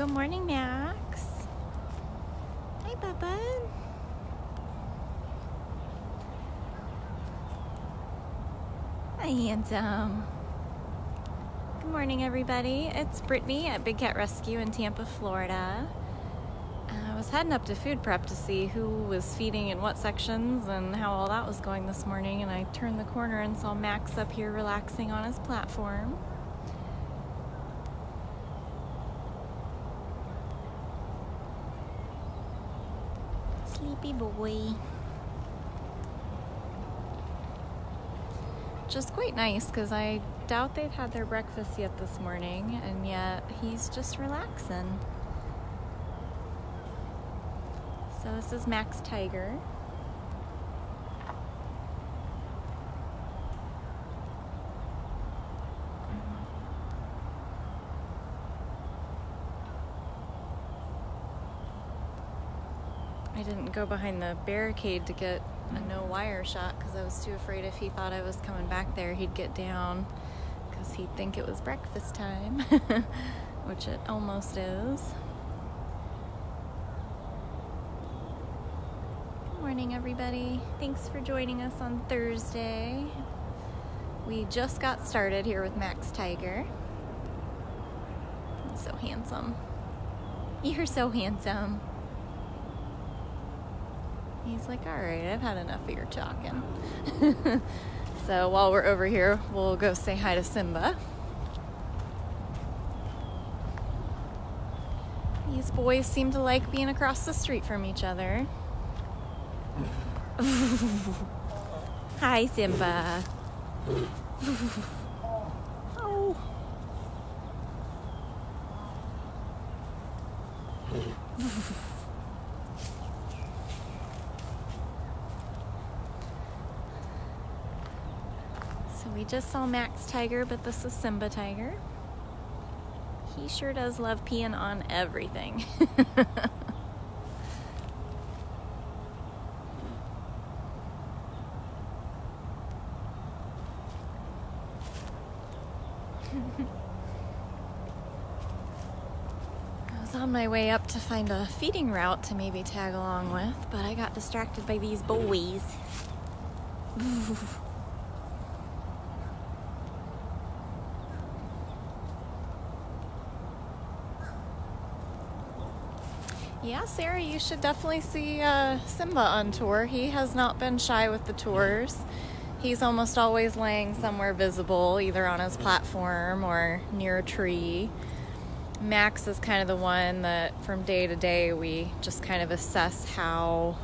Good morning, Max. Hi, Bubba. Hi, handsome. Good morning, everybody. It's Brittany at Big Cat Rescue in Tampa, Florida. I was heading up to food prep to see who was feeding in what sections and how all that was going this morning, and I turned the corner and saw Max up here relaxing on his platform. Sleepy boy. Just quite nice because I doubt they've had their breakfast yet this morning, and yet he's just relaxing. So this is Max Tiger. I didn't go behind the barricade to get a no wire shot because I was too afraid if he thought I was coming back there he'd get down because he'd think it was breakfast time, which it almost is. Good morning, everybody. Thanks for joining us on Thursday. We just got started here with Max Tiger. He's so handsome. You're so handsome. He's like, all right, I've had enough of your talking. So while we're over here, we'll go say hi to Simba. These boys seem to like being across the street from each other. Hi, Simba. Oh. So we just saw Max Tiger, but this is Simba Tiger. He sure does love peeing on everything. I was on my way up to find a feeding route to maybe tag along with, but I got distracted by these boys. Yeah, Sarah, you should definitely see Simba on tour. He has not been shy with the tours. He's almost always laying somewhere visible, either on his platform or near a tree. Max is kind of the one that from day to day we just kind of assess how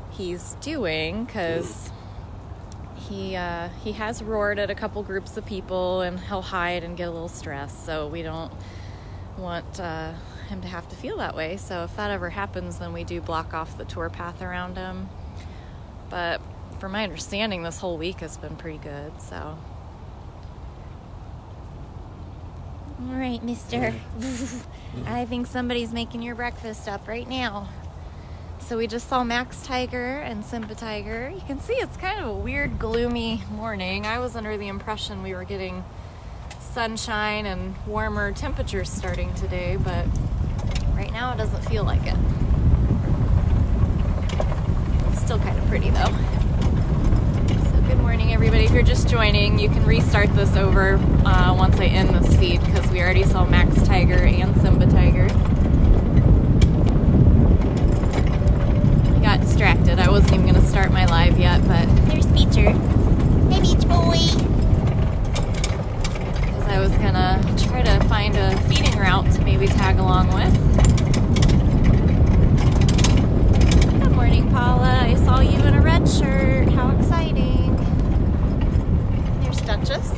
he's doing, because he has roared at a couple groups of people and he'll hide and get a little stressed, so we don't want him to have to feel that way. So if that ever happens, then we do block off the tour path around him. But from my understanding, this whole week has been pretty good, so. All right, mister. I think somebody's making your breakfast up right now. So we just saw Max Tiger and Simba Tiger. You can see it's kind of a weird, gloomy morning. I was under the impression we were getting sunshine and warmer temperatures starting today, but right now it doesn't feel like it. It's still kind of pretty though. So good morning, everybody. If you're just joining, you can restart this over once I end this feed, because we already saw Max Tiger and Simba Tiger. I got distracted. I wasn't even going to start my live yet, but there's Beecher. Hey, Beach Boy. I was gonna try to find a feeding route to maybe tag along with. Good morning, Paula. I saw you in a red shirt. How exciting. There's Duchess.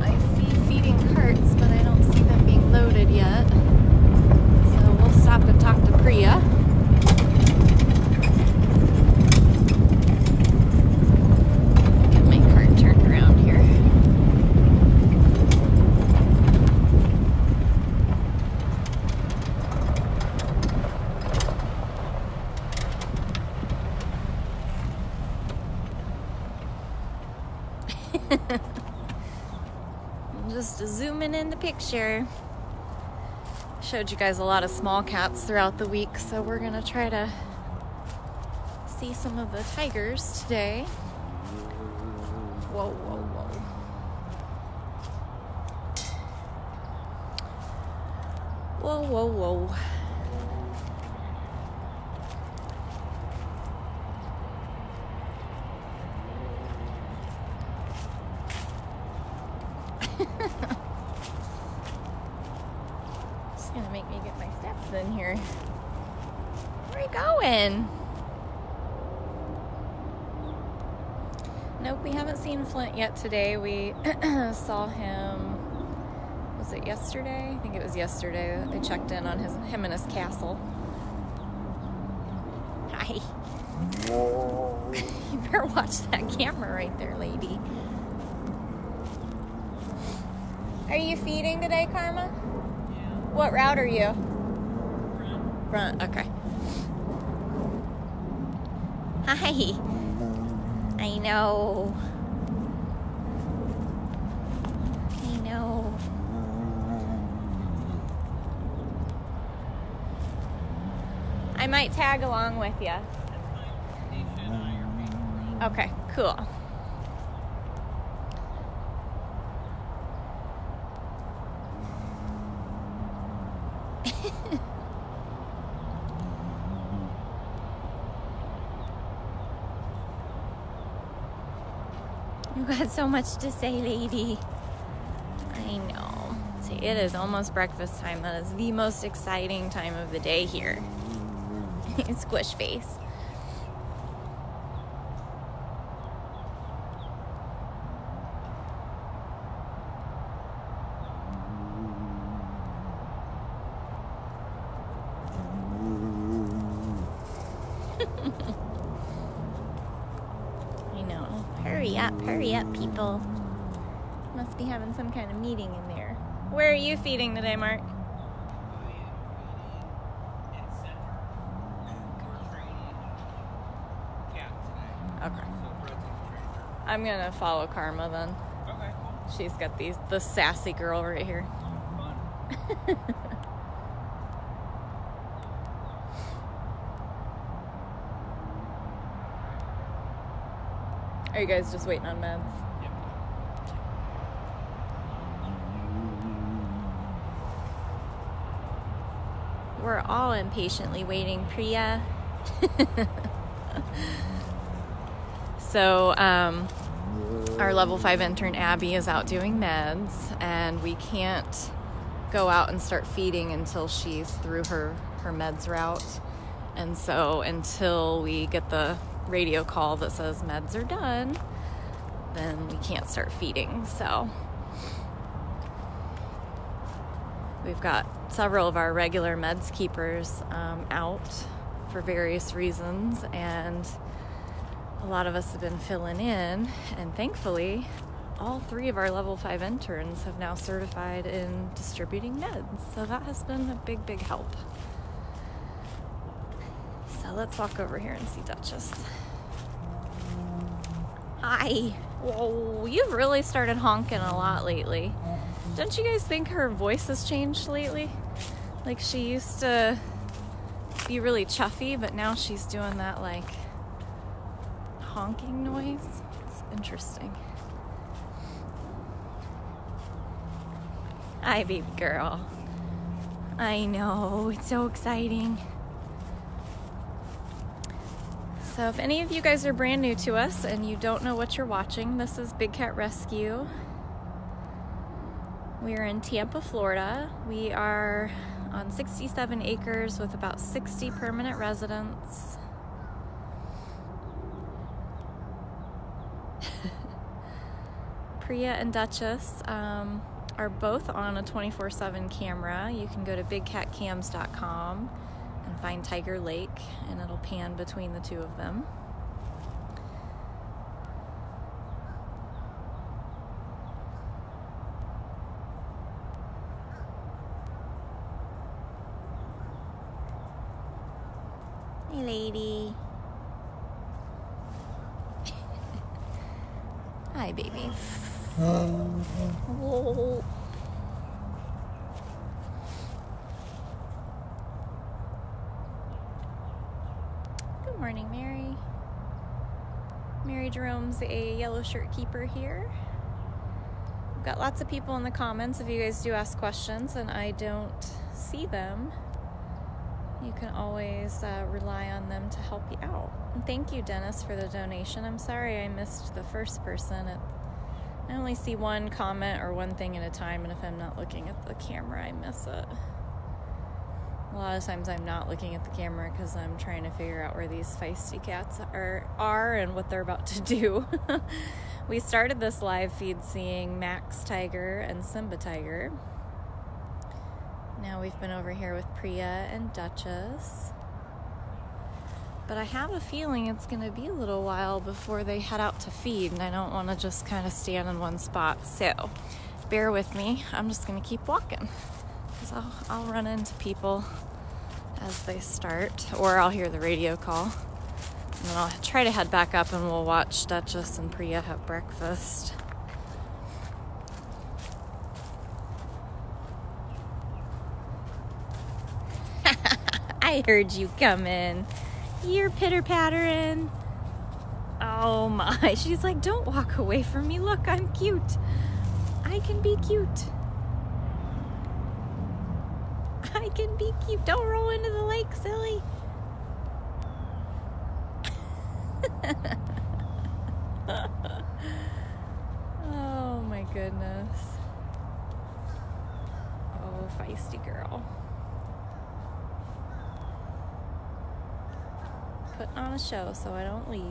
I see feeding carts, but I don't see them being loaded yet. So we'll stop and talk to Priya. Just zooming in the picture. Showed you guys a lot of small cats throughout the week, so we're gonna try to see some of the tigers today. Whoa, whoa, whoa. Whoa, whoa, whoa. Just gonna make me get my steps in here. Where are you going? Nope, we haven't seen Flint yet today. We saw him, was it yesterday? I think it was yesterday. They checked in on him and his castle. Hi. You better watch that camera right there, lady. Are you feeding today, Karma? Yeah. What route are you? Front. Okay. Hi. I know. I know. I might tag along with you. Okay, cool. You got so much to say, lady. I know. See, it is almost breakfast time. That is the most exciting time of the day here. Squish face. Hurry up, people. Must be having some kind of meeting in there. Where are you feeding today, Mark? Okay. I'm gonna follow Karma then. Okay. She's got the sassy girl right here. Fun. Are you guys just waiting on meds? Yep. We're all impatiently waiting, Priya. So, our level 5 intern, Abby, is out doing meds, and we can't go out and start feeding until she's through her meds route. And so, until we get the radio call that says meds are done, then we can't start feeding. So we've got several of our regular meds keepers out for various reasons, and a lot of us have been filling in, and thankfully all 3 of our level 5 interns have now certified in distributing meds, so that has been a big help. So let's walk over here and see Duchess. Hi. Whoa, you've really started honking a lot lately. Don't you guys think her voice has changed lately? Like, she used to be really chuffy, but now she's doing that, like, honking noise. It's interesting. Hi, baby girl. I know, it's so exciting. So if any of you guys are brand new to us and you don't know what you're watching, this is Big Cat Rescue. We're in Tampa, Florida. We are on 67 acres with about 60 permanent residents. Priya and Duchess are both on a 24/7 camera. You can go to bigcatcams.com and find Tiger Lake, and it'll pan between the 2 of them. Hey, lady. Hi, baby. Whoa. Good morning, Mary. Mary Jerome's a yellow shirt keeper here. I've got lots of people in the comments. If you guys do ask questions and I don't see them, you can always rely on them to help you out. And thank you, Dennis, for the donation. I'm sorry I missed the first person. I only see one comment or one thing at a time, and if I'm not looking at the camera, I miss it. A lot of times I'm not looking at the camera because I'm trying to figure out where these feisty cats are and what they're about to do. We started this live feed seeing Max Tiger and Simba Tiger. Now we've been over here with Priya and Duchess. But I have a feeling it's going to be a little while before they head out to feed, and I don't want to just kind of stand in one spot. So bear with me. I'm just going to keep walking because I'll run into people as they start, or I'll hear the radio call. And then I'll try to head back up and we'll watch Duchess and Priya have breakfast. I heard you coming. You're pitter-pattering. Oh my. She's like, don't walk away from me. Look, I'm cute. I can be cute. I can be cute. Don't roll into the lake, silly. Oh my goodness. Oh, feisty girl. Putting on a show so I don't leave.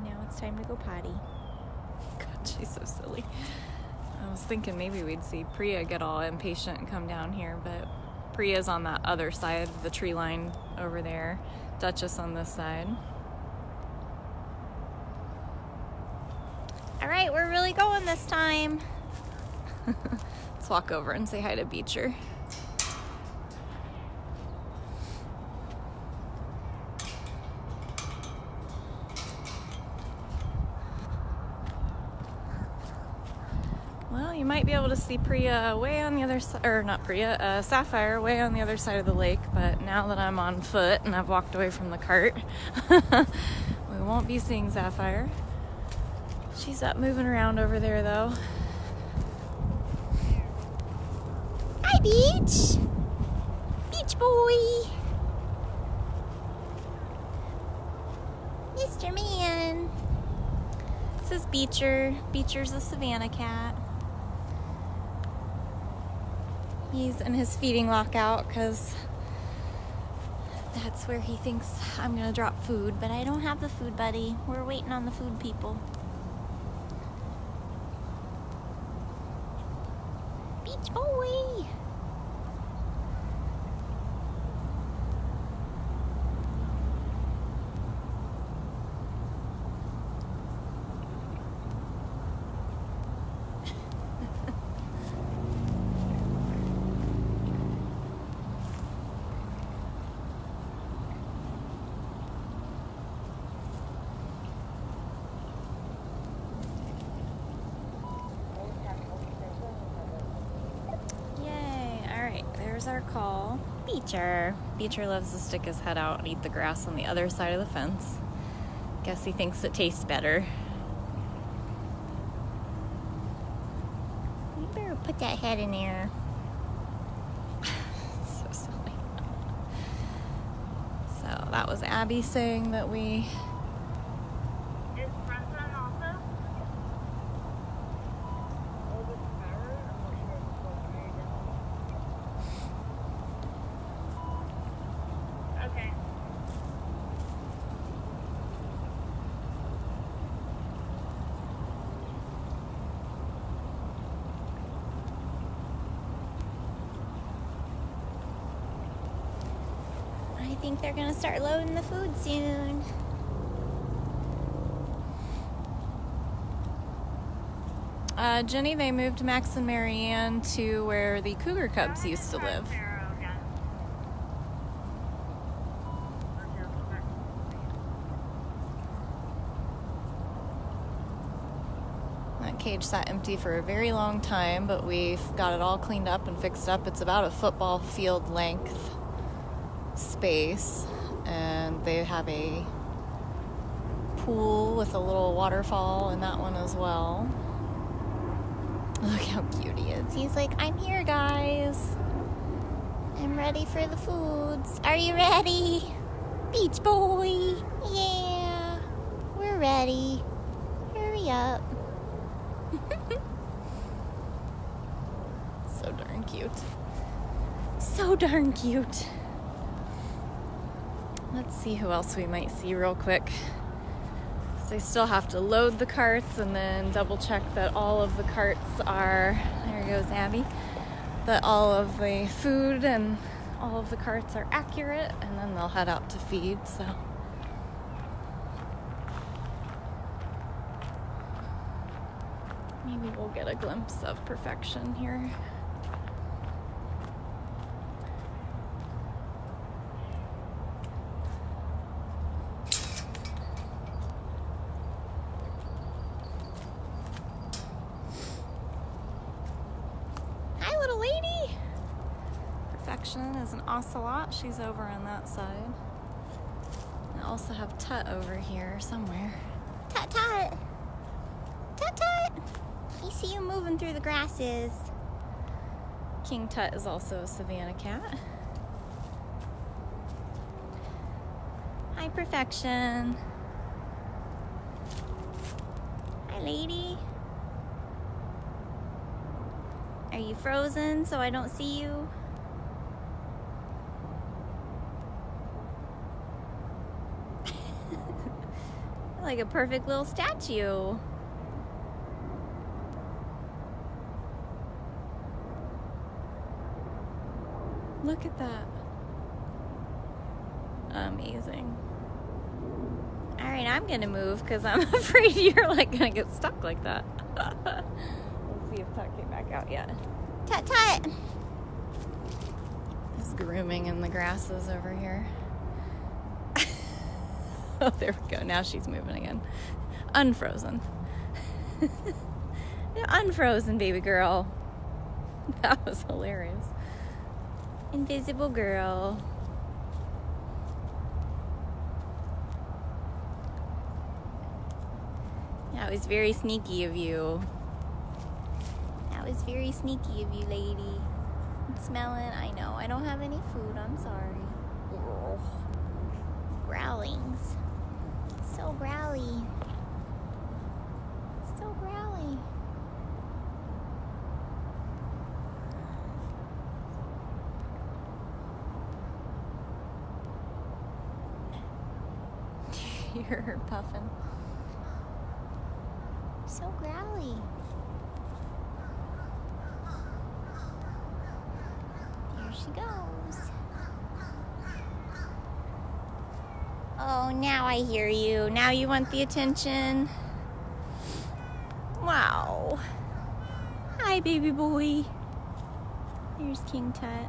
Now it's time to go potty. God, she's so silly. I was thinking maybe we'd see Priya get all impatient and come down here, but Priya's on that other side of the tree line over there. Duchess on this side. All right, we're really going this time. Let's walk over and say hi to Beecher. Well, you might be able to see Priya way on the other side, or not Priya, Sapphire way on the other side of the lake, but now that I'm on foot and I've walked away from the cart, we won't be seeing Sapphire. She's up moving around over there, though. Hi, Beach! Beach boy! Mr. Man! This is Beecher. Beecher's a Savannah cat. He's in his feeding lockout because that's where he thinks I'm going to drop food, but I don't have the food buddy. We're waiting on the food people. Beach boy! There's our call. Beecher. Beecher loves to stick his head out and eat the grass on the other side of the fence. Guess he thinks it tastes better. You better put that head in there. So silly. So that was Abby saying that we... Is Preston also? Okay. I think they're gonna start loading the food soon. Jenny, they moved Max and Marianne to where the cougar cubs used to live. That cage sat empty for a very long time, but we've got it all cleaned up and fixed up. It's about a football field length space, and they have a pool with a little waterfall in that one as well. Look how cute he is. He's like, I'm here, guys. I'm ready for the foods. Are you ready? Beach boy. Yeah, we're ready. Hurry up. So darn cute. So darn cute. Let's see who else we might see real quick. So I still have to load the carts and then double check that all of the carts are, there goes Abby, that all of the food and all of the carts are accurate, and then they'll head out to feed, so. Maybe we'll get a glimpse of perfection here. Perfection is an ocelot. She's over on that side. I also have Tut over here somewhere. Tut Tut! Tut Tut! I see you moving through the grasses. King Tut is also a Savannah cat. Hi, Perfection. Hi, lady. Are you frozen so I don't see you? Like a perfect little statue. Look at that. Amazing. All right, I'm gonna move because I'm afraid you're like gonna get stuck like that. Let's see if Tut came back out yet. Tut Tut! He's grooming in the grasses over here. Oh, there we go. Now she's moving again. Unfrozen. Unfrozen, baby girl. That was hilarious. Invisible girl. That was very sneaky of you. That was very sneaky of you, lady. It's smelling. I know. I don't have any food. I'm sorry. Ugh. Growlings. So growly. So growly. You hear her puffing. So growly. Here she goes. Oh, now I hear you. Now you want the attention. Wow. Hi, baby boy. Here's King Tut.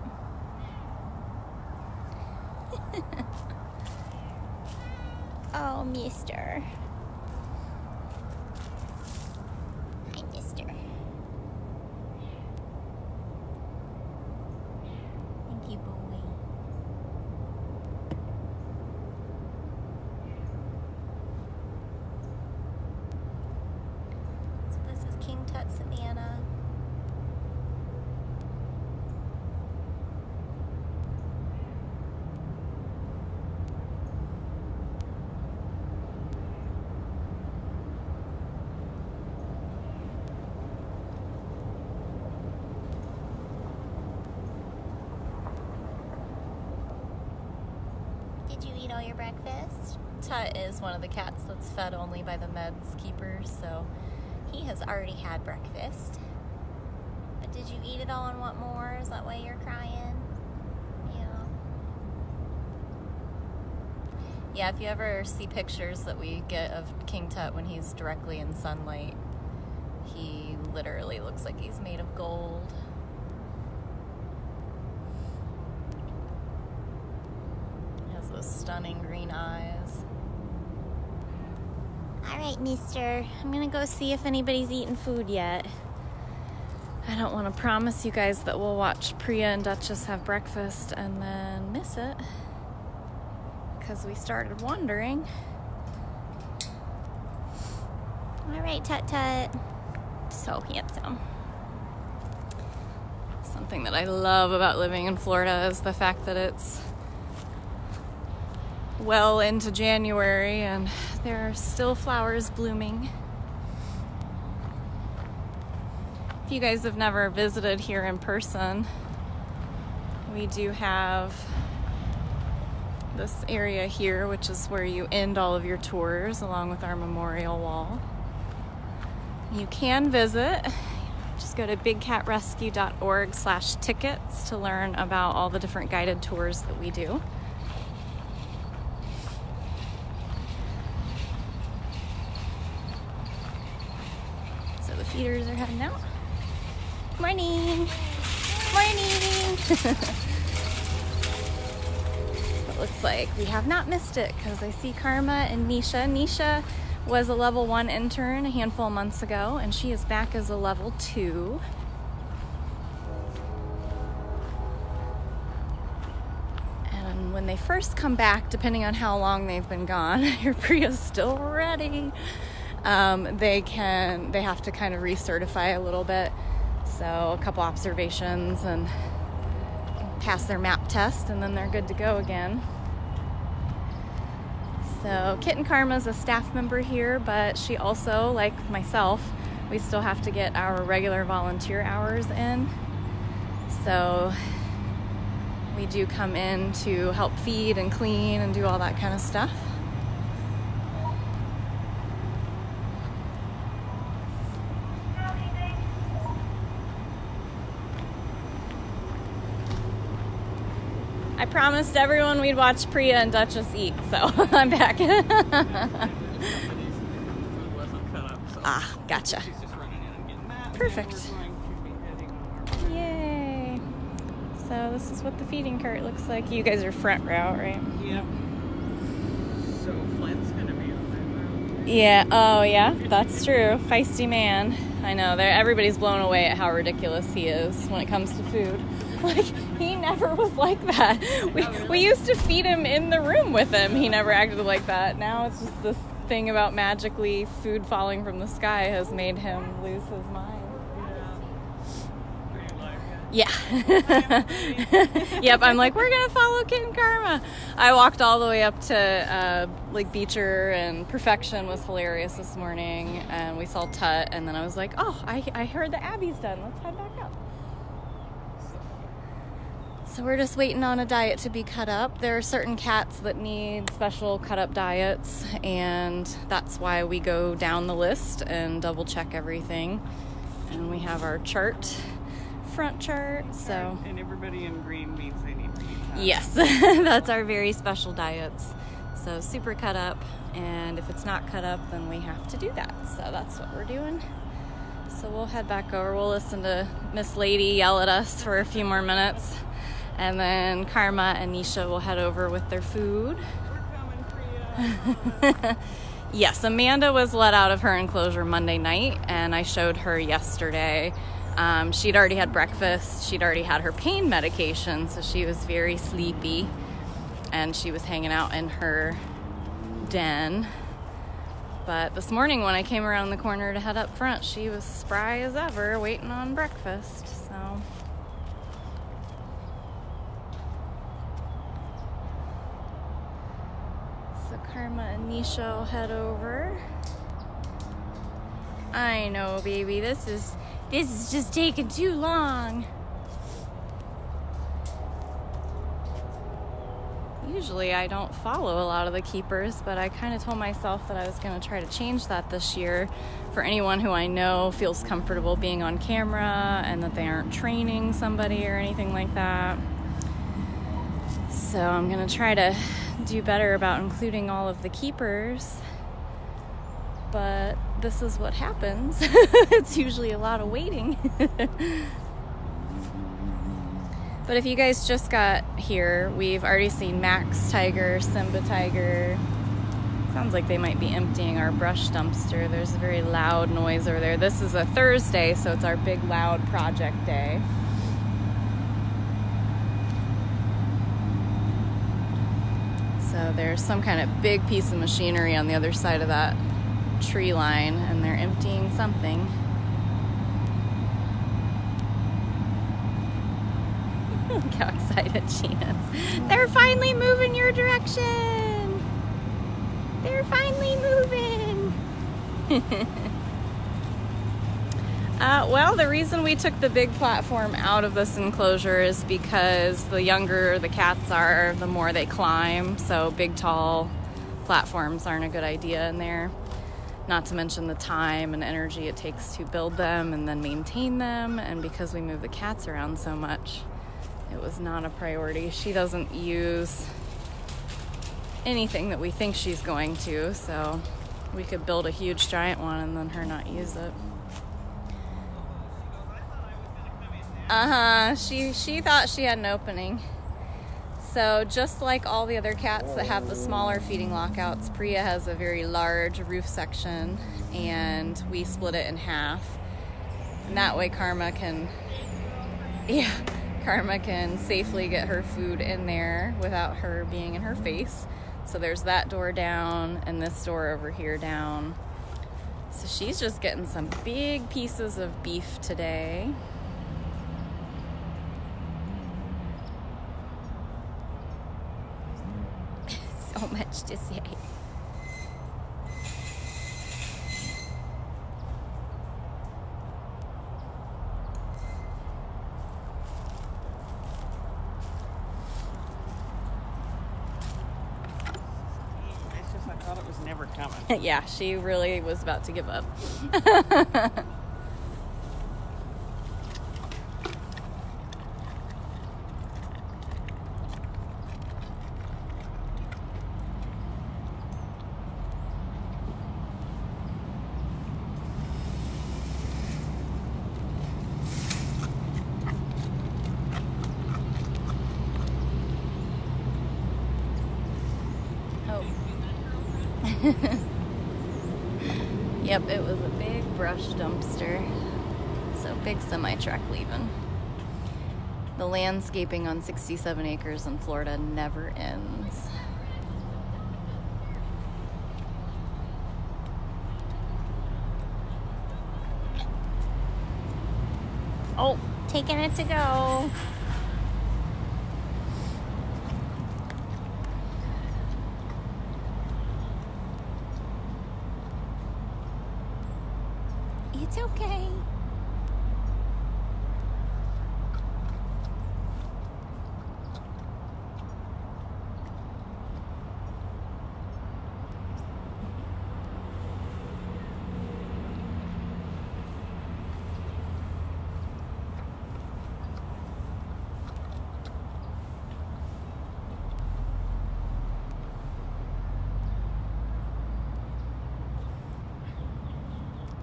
Oh, mister. Hi, mister. Thank you, boy. So this is King Tut Savannah. Did you eat all your breakfast? Tut is one of the cats that's fed only by the meds keepers, so he has already had breakfast. But did you eat it all and want more? Is that why you're crying? Yeah. Yeah, if you ever see pictures that we get of King Tut when he's directly in sunlight, he literally looks like he's made of gold. He has those stunning green eyes. All right, mister. I'm gonna go see if anybody's eaten food yet. I don't want to promise you guys that we'll watch Priya and Duchess have breakfast and then miss it, because we started wandering. All right, Tut Tut. So handsome. Something that I love about living in Florida is the fact that it's well into January and there are still flowers blooming. If you guys have never visited here in person, we do have this area here, which is where you end all of your tours, along with our memorial wall. You can visit. Just go to bigcatrescue.org/tickets to learn about all the different guided tours that we do. So the feeders are heading out. Morning! Morning! It looks like we have not missed it because I see Karma and Nisha. Nisha was a level 1 intern a handful of months ago, and she is back as a level 2. And when they first come back, depending on how long they've been gone, your Priya's still ready. They have to kind of recertify a little bit. So a couple observations and pass their map test, and then they're good to go again. So Kitten Karma's a staff member here, but she also, like myself, we still have to get our regular volunteer hours in. So we do come in to help feed and clean and do all that kind of stuff. I promised everyone we'd watch Priya and Duchess eat, so I'm back. Ah, gotcha. Perfect. Yay. So this is what the feeding cart looks like. You guys are front row, right? Yep. So Flint's gonna be on there. Yeah. Oh, yeah. That's true. Feisty man. I know. Everybody's blown away at how ridiculous he is when it comes to food. Like, he never was like that. We used to feed him in the room with him. He never acted like that. Now it's just this thing about magically food falling from the sky has made him lose his mind. Yeah. Yep, I'm like, we're going to follow Kitten Karma. I walked all the way up to Lake Beecher, and Perfection was hilarious this morning. And we saw Tut, and then I was like, oh, I heard the Abby's done. Let's head back up. So we're just waiting on a diet to be cut up. There are certain cats that need special cut up diets, and that's why we go down the list and double check everything. And we have our chart, front chart, so. And everybody in green means they need to eat that. Yes, that's our very special diets. So super cut up, and if it's not cut up, then we have to do that. So that's what we're doing. So we'll head back over. We'll listen to Miss Lady yell at us for a few more minutes. And then Karma and Nisha will head over with their food. We're coming, Priya. Yes, Amanda was let out of her enclosure Monday night, and I showed her yesterday. She'd already had breakfast. She'd already had her pain medication, so she was very sleepy. And she was hanging out in her den. But this morning when I came around the corner to head up front, she was spry as ever, waiting on breakfast, so. Karma and Nisha will head over. I know, baby. This is just taking too long. Usually I don't follow a lot of the keepers, but I kind of told myself that I was going to try to change that this year for anyone who I know feels comfortable being on camera and that they aren't training somebody or anything like that. So I'm going to try to do better about including all of the keepers. but this is what happens. It's usually a lot of waiting. But if you guys just got here, we've already seen Max tiger, Simba tiger. Sounds like they might be emptying our brush dumpster. There's a very loud noise over there. This is a Thursday, so it's our big loud project day. So there's some kind of big piece of machinery on the other side of that tree line, and they're emptying something. Look how excited she is. They're finally moving your direction. They're finally moving. Well, the reason we took the big platform out of this enclosure is because the younger the cats are, the more they climb. So big, tall platforms aren't a good idea in there. Not to mention the time and energy it takes to build them and then maintain them. And because we move the cats around so much, it was not a priority. She doesn't use anything that we think she's going to, so we could build a huge giant one and then her not use it. She thought she had an opening. So just like all the other cats that have the smaller feeding lockouts, Priya has a very large roof section, and we split it in half. And that way Karma can safely get her food in there without her being in her face. So there's that door down and this door over here down. So she's just getting some big pieces of beef today. So much to say. I thought it was never coming. Yeah, she really was about to give up. Yep, it was a big brush dumpster. So big semi-truck leaving. The landscaping on 67 acres in Florida never ends. Oh, taking it to go. It's okay.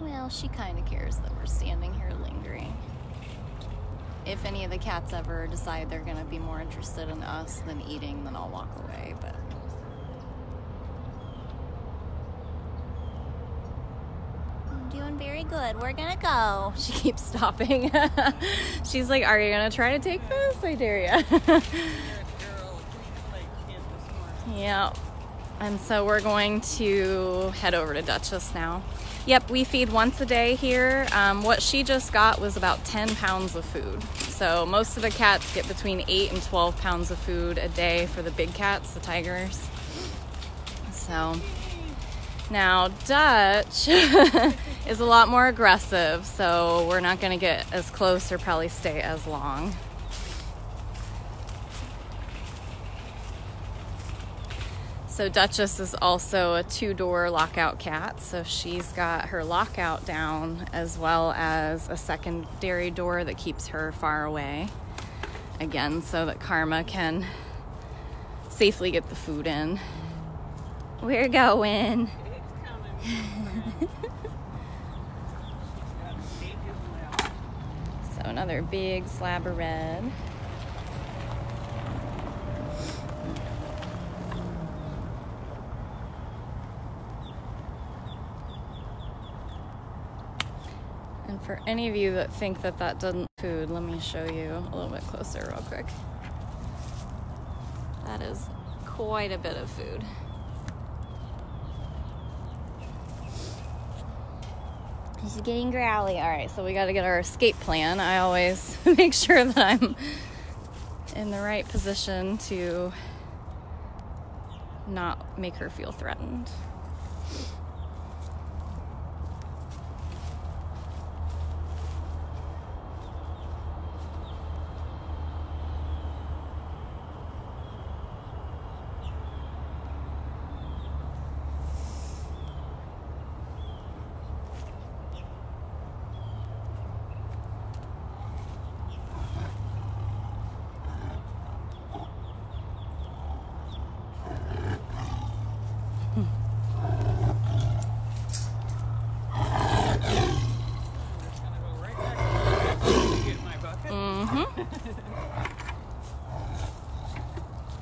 Well, she kind of cares that we're standing here lingering. If any of the cats ever decide they're going to be more interested in us than eating, then I'll walk away, but... I'm doing very good. We're going to go. She keeps stopping. She's like, are you going to try to take this? I dare you. Yeah. And so we're going to head over to Duchess now. Yep, we feed once a day here. What she just got was about 10 pounds of food. So most of the cats get between 8 and 12 pounds of food a day for the big cats, the tigers. So now Dutch is a lot more aggressive, so we're not gonna get as close or probably stay as long. So Duchess is also a 2-door lockout cat, so she's got her lockout down as well as a secondary door that keeps her far away. Again, so that Karma can safely get the food in. We're going. So another big slab of red. And for any of you that think that that doesn't food, let me show you a little bit closer real quick. That is quite a bit of food. He's getting growly. All right, so we got to get our escape plan. I always make sure that I'm in the right position to not make her feel threatened.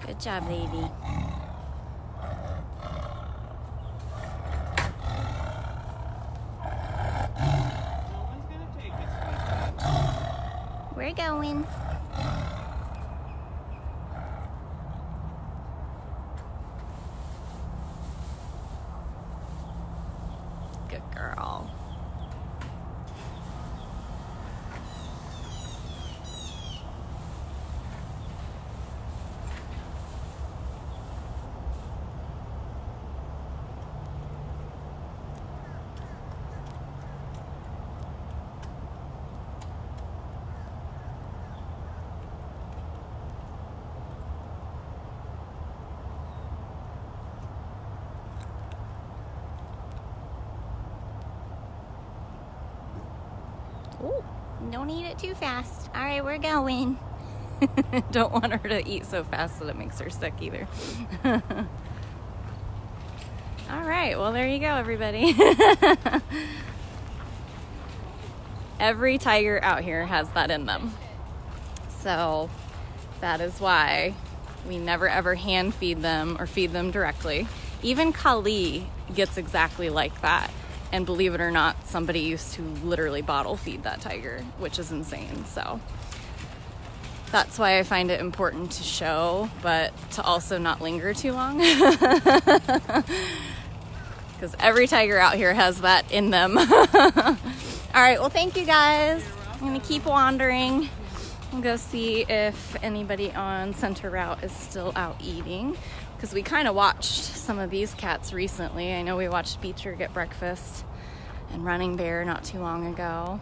Good job, lady. We're going. Good girl. Ooh, don't eat it too fast. All right, we're going. Don't want her to eat so fast that it makes her sick either. All right, well, there you go, everybody. Every tiger out here has that in them. So that is why we never ever hand feed them or feed them directly. Even Kali gets exactly like that. And believe it or not, somebody used to literally bottle feed that tiger, which is insane. So that's why I find it important to show, but to also not linger too long. Because every tiger out here has that in them. All right, well, thank you guys. I'm gonna keep wandering. We'll go see if anybody on Center Route is still out eating. Because we kind of watched some of these cats recently. I know we watched Beecher get breakfast and Running Bear not too long ago.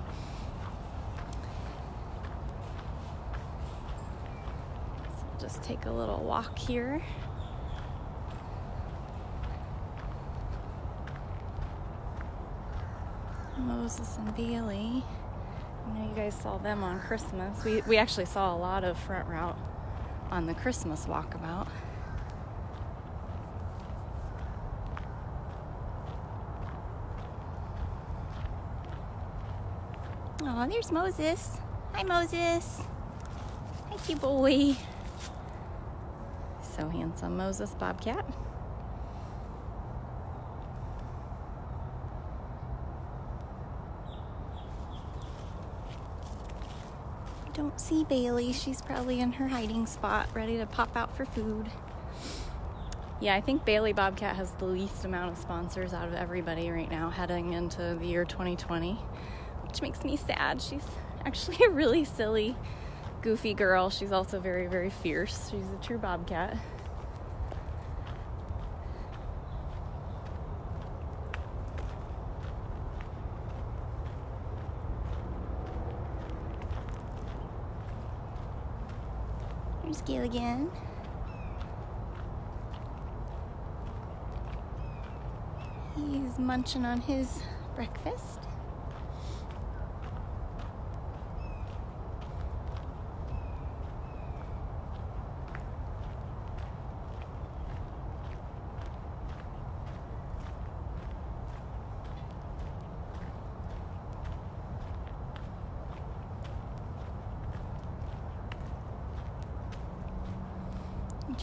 So we'll just take a little walk here. Moses and Bailey. I know you guys saw them on Christmas. We actually saw a lot of Front Route on the Christmas walkabout. Oh, there's Moses. Hi, Moses. Hi, cute boy. So handsome, Moses Bobcat. Don't see Bailey. She's probably in her hiding spot, ready to pop out for food. Yeah, I think Bailey Bobcat has the least amount of sponsors out of everybody right now heading into the year 2020, which makes me sad. She's actually a really silly, goofy girl. She's also very, very fierce. She's a true Bobcat. There's Gilligan. He's munching on his breakfast.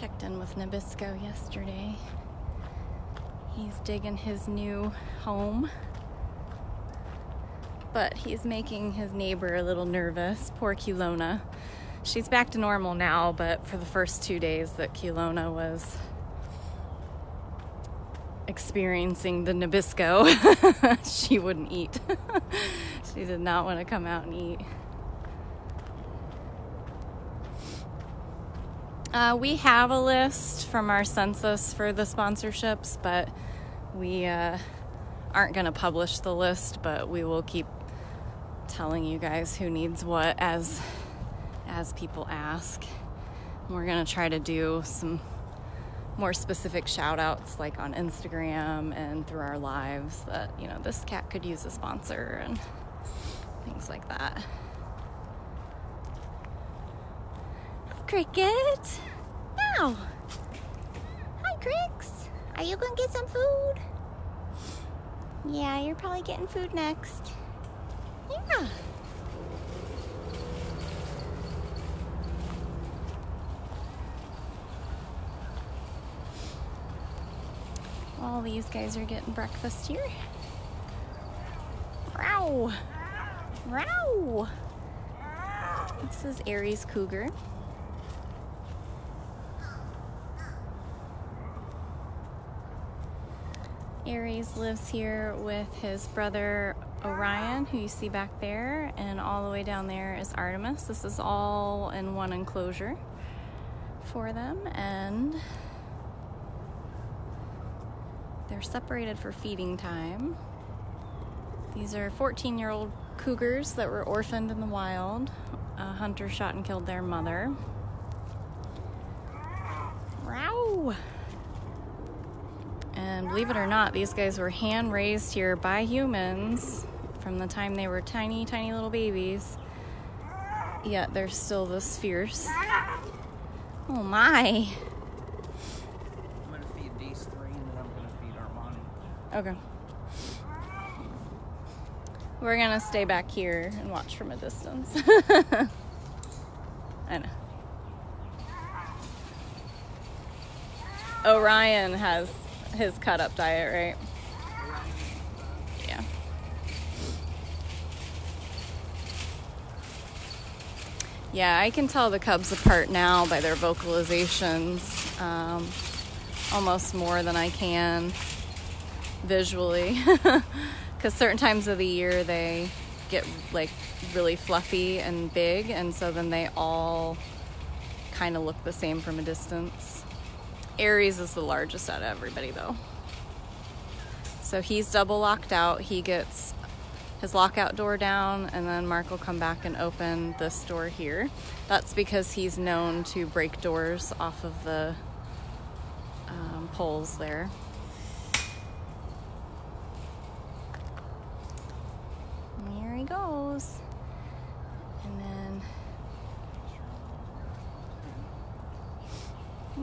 Checked in with Nabisco yesterday. He's digging his new home, but he's making his neighbor a little nervous. Poor Culona. She's back to normal now, but for the first 2 days that Culona was experiencing the Nabisco, she wouldn't eat. She did not want to come out and eat. We have a list from our census for the sponsorships, but we aren't going to publish the list, but we will keep telling you guys who needs what as people ask. We're going to try to do some more specific shout outs like on Instagram and through our lives that, you know, this cat could use a sponsor and things like that. Cricket! Now! Hi, Cricks! Are you gonna get some food? Yeah, you're probably getting food next. Yeah. All these guys are getting breakfast here. Row! Row! This is Aries Cougar. Aries lives here with his brother Orion, who you see back there, and all the way down there is Artemis. This is all in one enclosure for them, and they're separated for feeding time. These are 14-year-old cougars that were orphaned in the wild. A hunter shot and killed their mother. Row! And believe it or not, these guys were hand raised here by humans from the time they were tiny, tiny little babies. Yet they're still this fierce. Oh my! I'm gonna feed these three and then I'm gonna feed Armani. Okay. We're gonna stay back here and watch from a distance. I know. Orion has his cut up diet, right? Yeah. Yeah, I can tell the cubs apart now by their vocalizations, almost more than I can visually. Because certain times of the year they get like really fluffy and big, and so then they all kind of look the same from a distance. Aries is the largest out of everybody though. So he's double locked out. He gets his lockout door down, and then Mark will come back and open this door here. That's because he's known to break doors off of the poles there. And here he goes. And then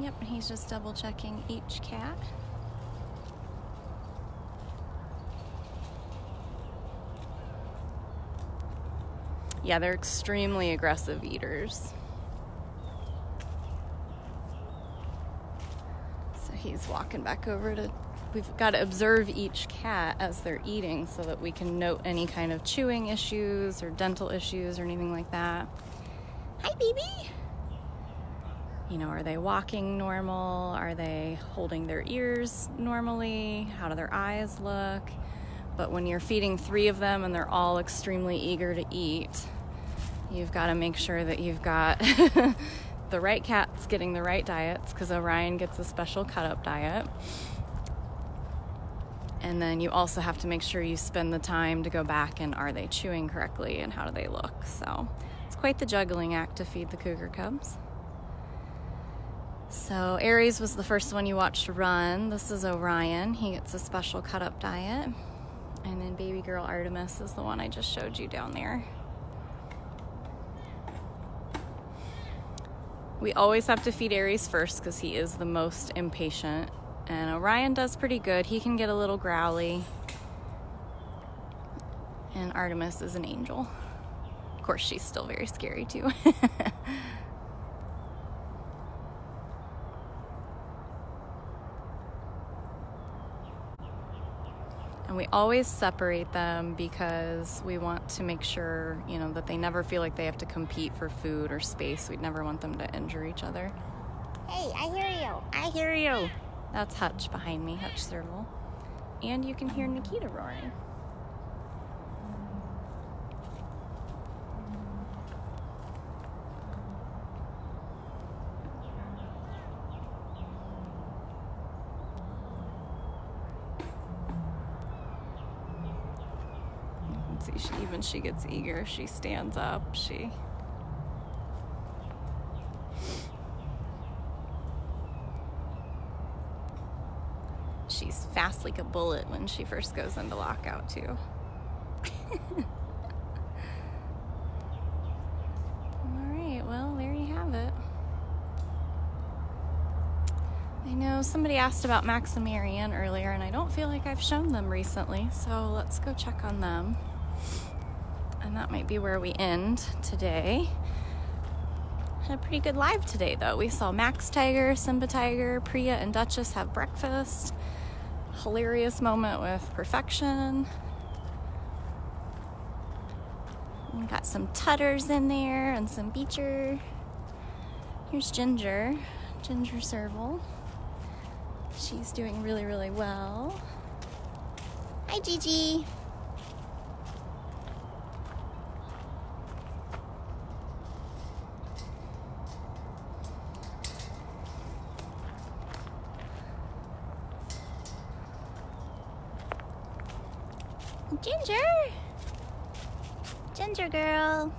yep, he's just double checking each cat. Yeah, they're extremely aggressive eaters. So he's walking back over to, we've got to observe each cat as they're eating so that we can note any kind of chewing issues or dental issues or anything like that. Hi, baby! You know, are they walking normal? Are they holding their ears normally? How do their eyes look? But when you're feeding 3 of them and they're all extremely eager to eat, you've got to make sure that you've got the right cats getting the right diets, because Orion gets a special cut-up diet. And then you also have to make sure you spend the time to go back and are they chewing correctly and how do they look? So it's quite the juggling act to feed the cougar cubs. So Aries was the first one you watched run. This is Orion. He gets a special cut-up diet. And then baby girl Artemis is the one I just showed you down there. We always have to feed Aries first because he is the most impatient. And Orion does pretty good. He can get a little growly. And Artemis is an angel. Of course, she's still very scary too. And we always separate them because we want to make sure, you know, that they never feel like they have to compete for food or space. We'd never want them to injure each other. Hey, I hear you. I hear you. That's Hutch behind me, Hutch Serval. And you can hear Nikita roaring. See, she gets eager. She stands up. She's fast like a bullet when she first goes into lockout too. All right, well, there you have it. I know somebody asked about Max and Marianne earlier, and I don't feel like I've shown them recently, so let's go check on them. And that might be where we end today. Had a pretty good live today, though. We saw Max Tiger, Simba Tiger, Priya and Duchess have breakfast. Hilarious moment with Perfection. We got some Tutters in there and some Beecher. Here's Ginger Serval. She's doing really, really well. Hi, Gigi. Ginger girl.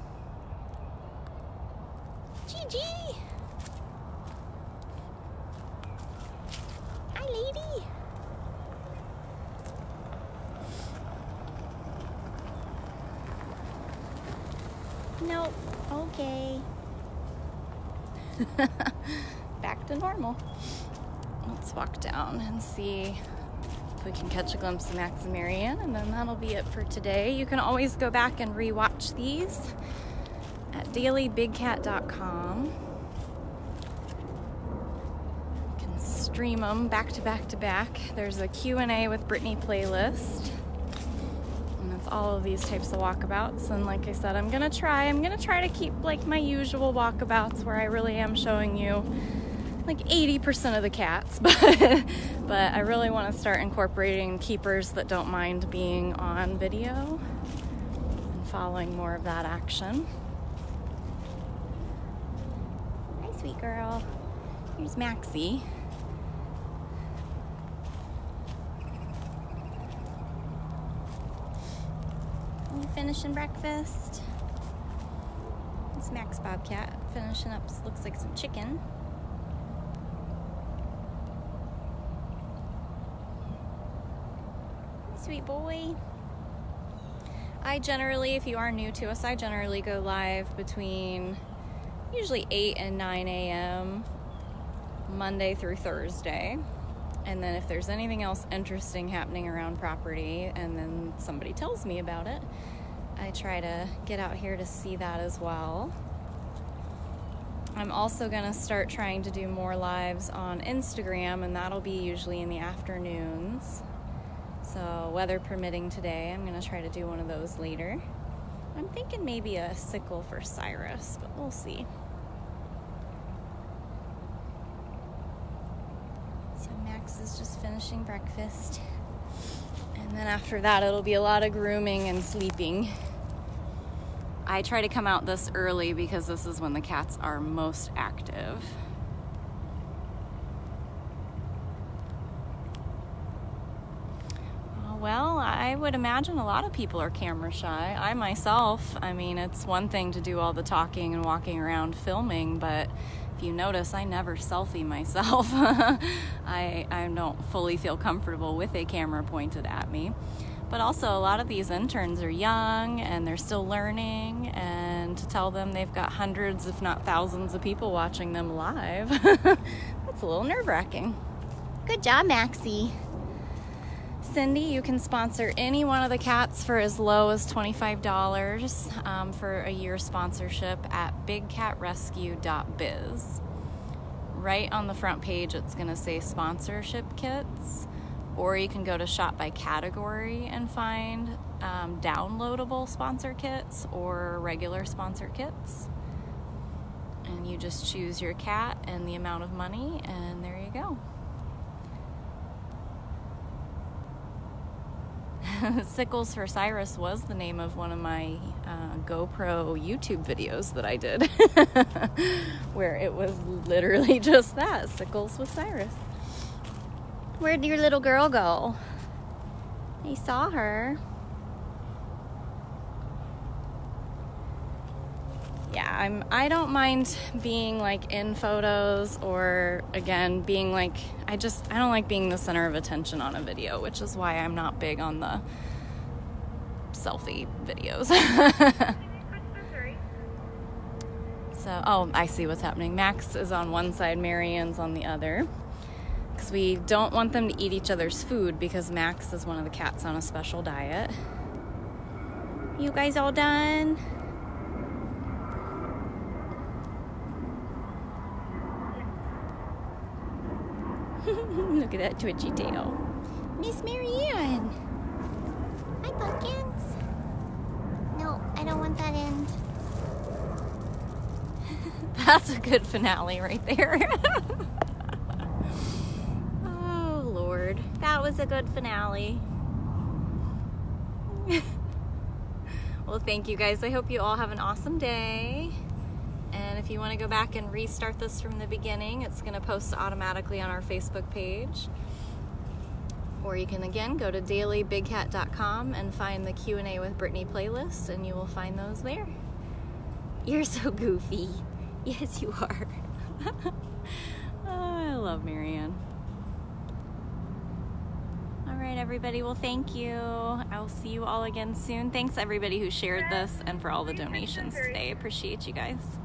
Gigi. Hi, lady. Nope. Okay. Back to normal. Let's walk down and see if we can catch a glimpse of Max and Marianne, and then that'll be it for today. You can always go back and rewatch these at dailybigcat.com. You can stream them back to back to back. There's a Q&A with Brittany playlist, and it's all of these types of walkabouts. And like I said, I'm gonna try to keep like my usual walkabouts where I really am showing you like 80% of the cats, but I really want to start incorporating keepers that don't mind being on video and following more of that action. Hi, sweet girl. Here's Maxie. You finishing breakfast? It's Max Bobcat finishing up, looks like some chicken. Sweet boy. I generally, if you are new to us, I generally go live between usually 8 and 9 a.m. Monday through Thursday. And then if there's anything else interesting happening around property and then somebody tells me about it, I try to get out here to see that as well. I'm also going to start trying to do more lives on Instagram, and that'll be usually in the afternoons. So weather permitting today, I'm going to try to do one of those later. I'm thinking maybe a sickle for Cyrus, but we'll see. So Max is just finishing breakfast. And then after that, it'll be a lot of grooming and sleeping. I try to come out this early because this is when the cats are most active. Well, I would imagine a lot of people are camera shy. I myself, I mean, it's one thing to do all the talking and walking around filming, but if you notice, I never selfie myself. I don't fully feel comfortable with a camera pointed at me. But also, a lot of these interns are young and they're still learning, and to tell them they've got hundreds, if not thousands of people watching them live, that's a little nerve-wracking. Good job, Maxie. Cindy, you can sponsor any one of the cats for as low as $25 for a year sponsorship at bigcatrescue.biz. Right on the front page, it's going to say sponsorship kits. or you can go to shop by category and find downloadable sponsor kits or regular sponsor kits. And you just choose your cat and the amount of money, and there you go. Sickles for Cyrus was the name of one of my GoPro YouTube videos that I did, where it was literally just that, Sickles with Cyrus. Where'd your little girl go? I saw her. Yeah, I don't mind being like in photos, or again being like, I don't like being the center of attention on a video, which is why I'm not big on the selfie videos. So, oh, I see what's happening. Max is on one side, Marianne's on the other, because we don't want them to eat each other's food, because Max is one of the cats on a special diet. You guys all done? Look at that twitchy tail. Miss Marianne. Hi, pumpkins. No, I don't want that end. That's a good finale right there. Oh, Lord. That was a good finale. Well, thank you guys. I hope you all have an awesome day. And if you want to go back and restart this from the beginning, it's going to post automatically on our Facebook page. Or you can, again, go to dailybigcat.com and find the Q&A with Brittany playlist, and you will find those there. You're so goofy. Yes, you are. Oh, I love Marianne. All right, everybody. Well, thank you. I'll see you all again soon. Thanks, everybody who shared this and for all the donations today. Appreciate you guys.